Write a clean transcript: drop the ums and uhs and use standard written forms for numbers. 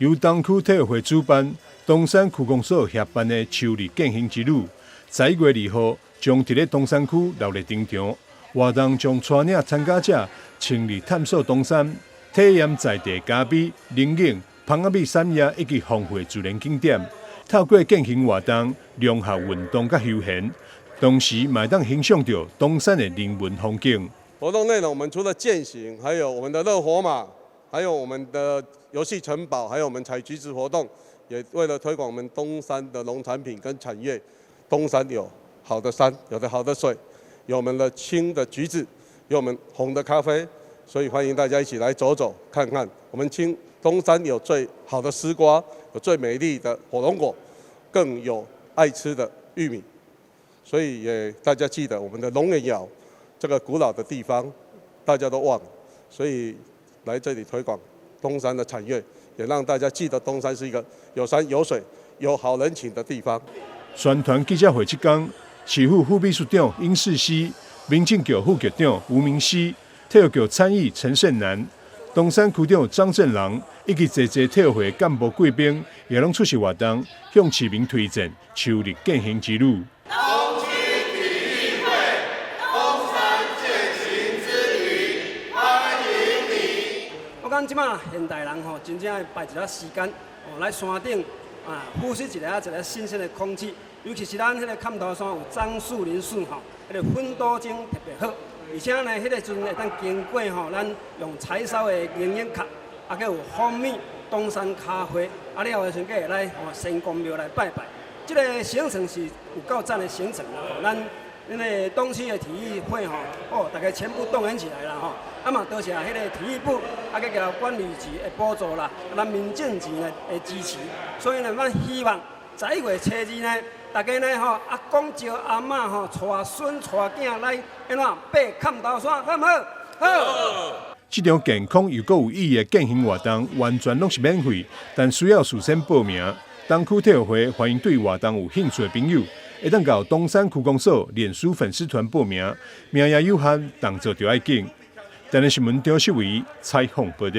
由东区体育会主办、东山区公所协办的秋日健行之旅，11月2号将伫咧东山区热烈登场。活动将带领参加者深入探索东山，体验在地咖啡、冷饮、芳仔米产业以及丰富自然景点。透过健行活动，融合运动甲休闲，同时嘛当欣赏到东山的人文风景。活动内容我们除了健行，还有我们的热火马，还有我们的游戏城堡，还有我们采橘子活动，也为了推广我们东山的农产品跟产业。东山有好的山，有好的水。有我们的青的橘子，有我们红的咖啡，所以欢迎大家一起来走走看看。我们东山有最好的丝瓜，有最美丽的火龙果，更有爱吃的玉米。所以也大家记得我们的龙眼窑这个古老的地方，大家都忘了，所以来这里推广东山的产业，也让大家记得东山是一个有山有水、有好人情的地方。宣传记者会期间。市府副秘书长殷世熙、民政局副局长吴明熙、体育局参议陈胜男、东山区长张振郎以及侪体育会干部贵宾也拢出席活动，向市民推荐秋日健行之路。东区体育会东山健行之旅，欢迎你！我讲即马现代人真正要摆一个时间来山顶呼吸一个新鲜的空气。尤其是咱迄个坎头山有樟树林树迄个薰导景特别好，而且呢，迄个阵会当经过咱用柴烧的营养卡，还有蜂蜜、东山咖啡，了后的时阵会来神公庙来拜拜。这个行程是有够赞的行程啦，咱因为东区的体育会大家全部动员起来啦嘛多谢迄个体育部，甲管理局的补助啦，咱民政局的支持，所以呢，咱希望11月初2呢。大家呢阿公招阿嬷带孙带囝来安怎爬坎头山，好唔好？好。这场健康又有意义的健行活动，完全拢是免费，但需要事先报名。东区体育会欢迎对活动有兴趣的朋友，会当到东山区公所脸书粉丝团报名，名额有限，动作就要紧。台南新闻张世伟采访报道。